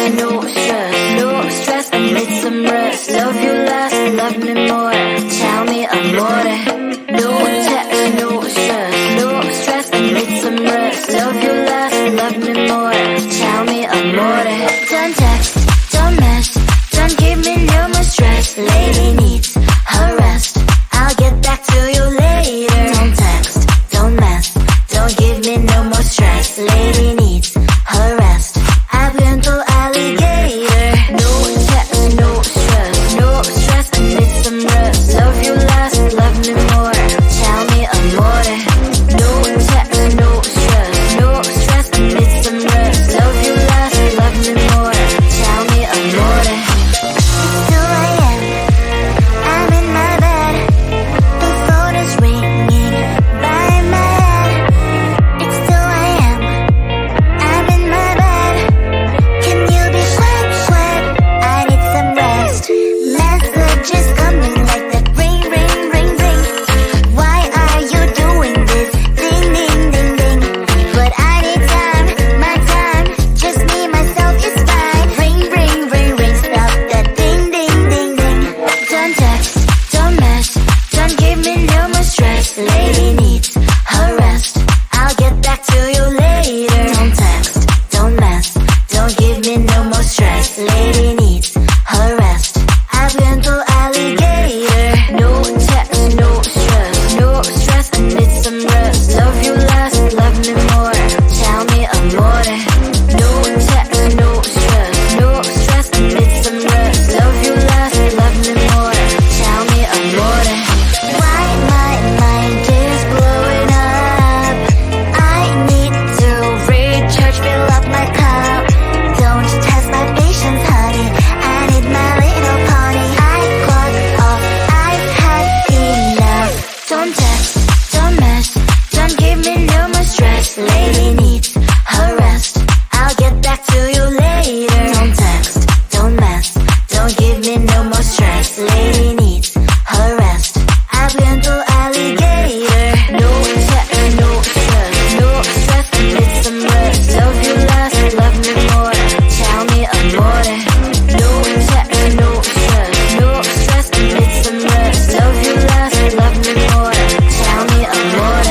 no stress, no stress. I need some rest. Love you less, love me more. Tell me amore. No text, no stress, no stress. I need some rest. Love you less, love me more. Tell me amore. Don't text, don't mess, don't give me no more stress. Lady needs her rest. I'll get back to you later. Don't text, don't mess, don't give me no more stress. Lady needs her rest. I've been to alligator. No text, no stress, no stress. I need some rest. Love you less, love me more. Tell me amore. No text, no stress, no stress. I need some rest. Love you less, love me more. Tell me amore. It's 2 a.m. I'm in my bed. The phone is ringing by my head. It's 2 a.m. I'm in my bed. Can you be quiet? I need some rest. Messages coming like that. Ring, ring, ring, ring. Why are you doing this? Ding, ding, ding, ding. But I need time, my time. Just me, myself is fine. Ring, ring, ring, ring. Stop that ding, ding, ding, ding. Don't text, don't mess, don't give me no more stress. Lady needs her rest. I'll get back to you later. Don't text, don't mess, don't give me no more stress. Lady needs her rest. I've been to alligator. No text, no stress, no stress. I need some rest. Love you less, love me more. Tell me amore. No text, no stress, no stress. I need some rest. Love you less, love me more. Tell me amore. Why my mind is blowing up? I need to recharge, fill up my cup. Don't test my patience, honey. I need my little pony. I clock off, I've had enough. Don't text, don't mess, don't give me no more stress. Lady needs her rest. I'll get back to you later. Don't text, don't mess, don't give me no more stress. Lady needs her rest. I've been to alligator. No text, no stress, no stress. I need some rest. Love you less, love me more. Tell me amore. No text, no stress, no stress. I need some rest. Love you less, love me more. Tell me amore.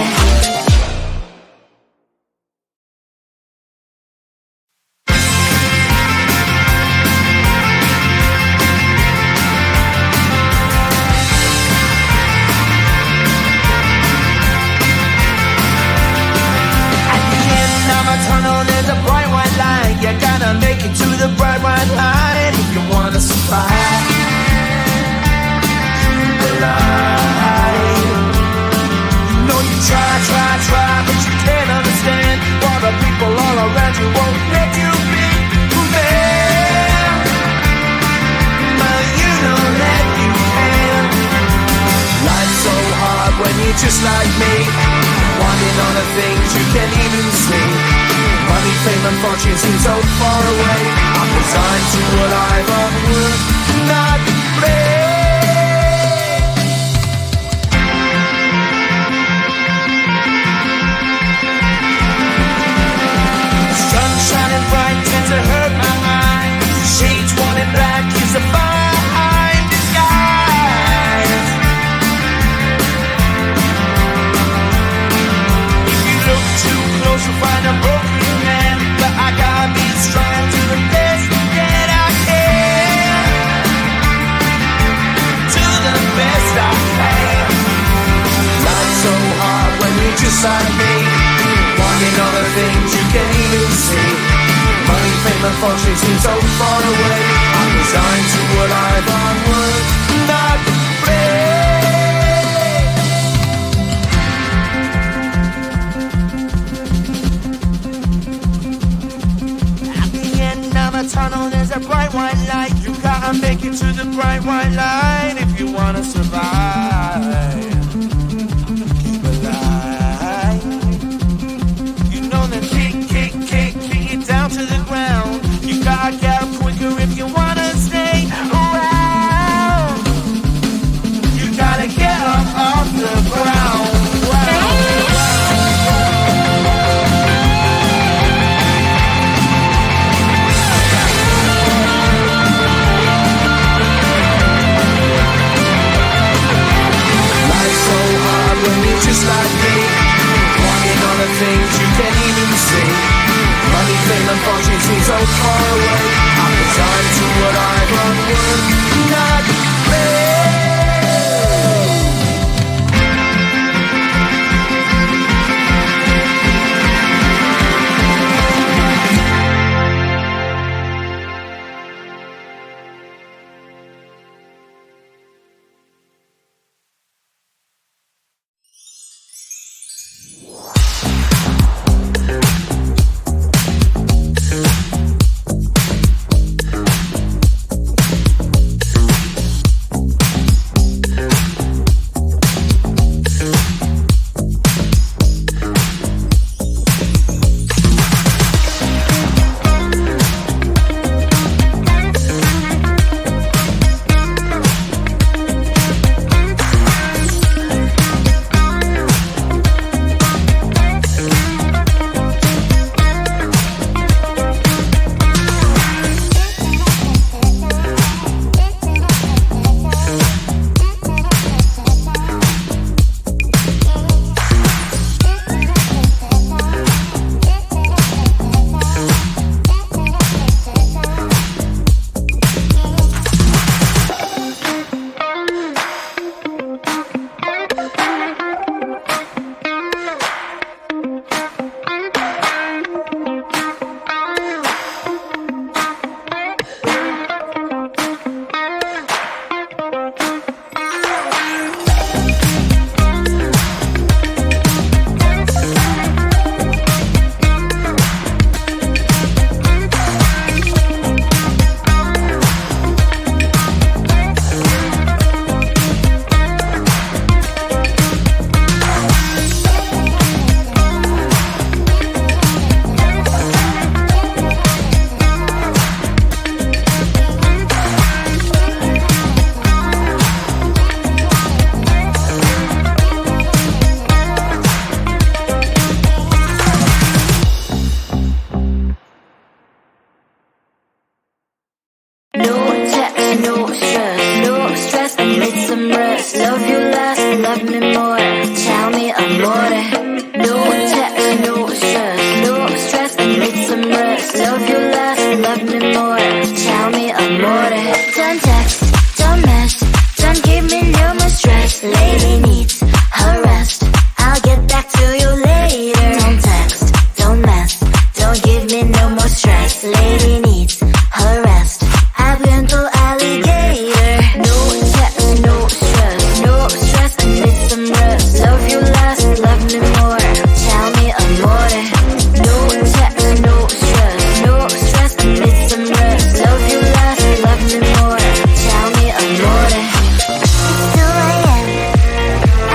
At the end of a tunnel, there's a bright white line. You gotta make it to the bright white line if you wanna survive. The line. You know you try, but you can't understand why the people all around you won't let you be who they are. But you know that you can. Life's so hard when you're just like me, wanting all the things you can't even see. Money, fame, and fortune seem so far away. I'm resigned to what I've unworked, not play. Sun shining bright tends to hurt my mind. Shades worn in black is a fine disguise. If you look too close, you'll find a broken man. But I gotta be strong to the best that I can. To the best I can. Life's so hard when you're just like me, wanting all the things you can't even see. Money, fame, and fortune seem so far away. I'm resigned to what I've unworked, not At the end of a tunnel, there's a bright white light. You gotta make it to the bright white light if you wanna survive. Keep alive. You know that kick it down to the ground. You gotta get up quicker if you wanna stay around. You gotta get up off the ground. and function seem so far away. I'm resigned to what I've unlearned, not play. Love you less, love me more. Tell me I'm naughty. No text, no stress, no stress. I need some rest. Love you less, love me more. Tell me I'm naughty. Don't text, don't mess, don't give me no more stress. Lady needs her rest. I'll get back to you later. Don't text, don't mess, don't give me no more stress. Lady needs her rest. I've been to alligator. No text, no stress, no stress. I need some rest. Love you less, love me more. Tell me I'm naughty. No text, no stress, no stress. I need some rest. Love you less, love me more. Tell me I'm naughty. It's 2 a.m.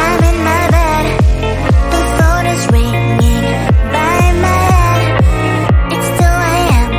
I'm in my bed. The phone is ringing by my head. It's 2 a.m.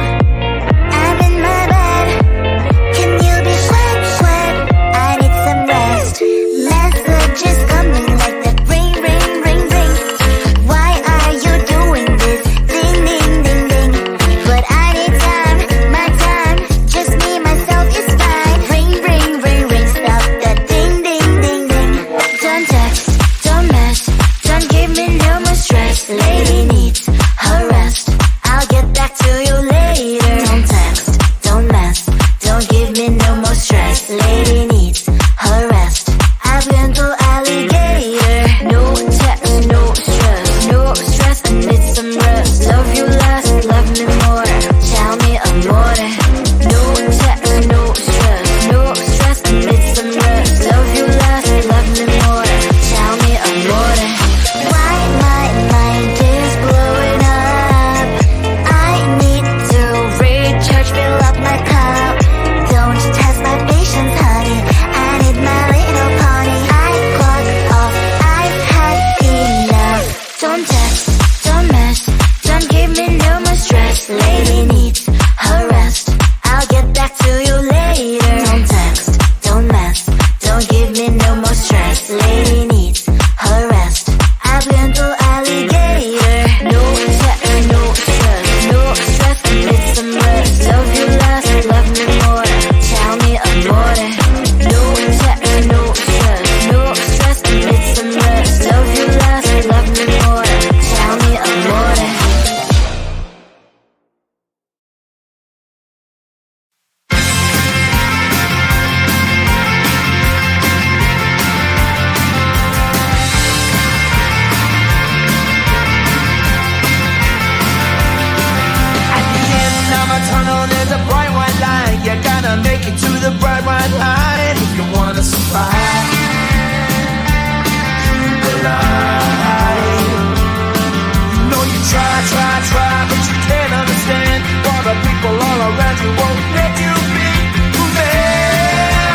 you won't let you be who there.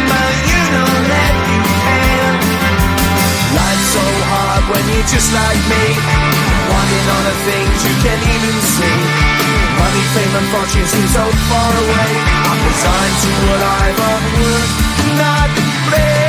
But you know that you can. Life's so hard when you're just like me, wanting all the things you can't even see. Money, fame and fortune seem so far away. I'm resigned to what I've unworked, not play.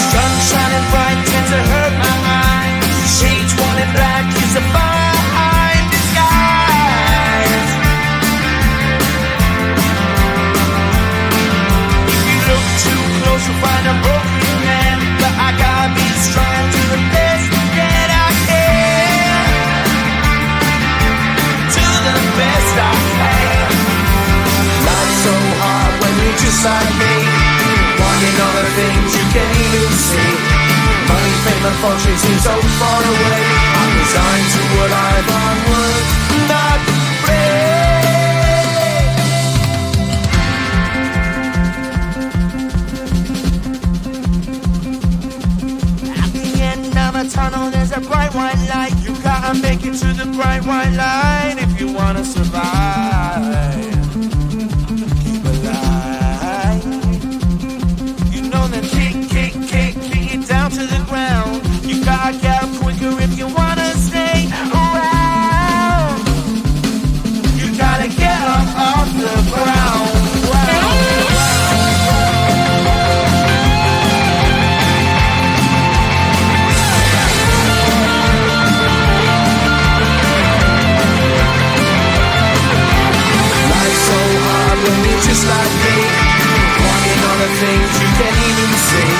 Sun shining bright tends to hurt my eyes. Shades worn in black is a fine disguise. If you look too close, you'll find a broken man. But I gotta be strong to the best that I can. To the best I can. Life's so hard when you're just like me, wanting all the things you can't even see. Money, fame and fortune seem so far away. I'm resigned to what I've unworked, not play. At the end of a tunnel there's a bright white light. You gotta make it to the bright white light if you wanna survive. Keep alive. You know that kick it down to the ground. You gotta get up quicker if you wanna stay around. You gotta get up off the ground. Life's so hard when you're just like me, wanting all the things you can't even see.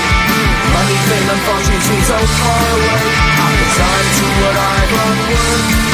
Money, fame and fortune seem so far away. I'm resigned to what I've unworked.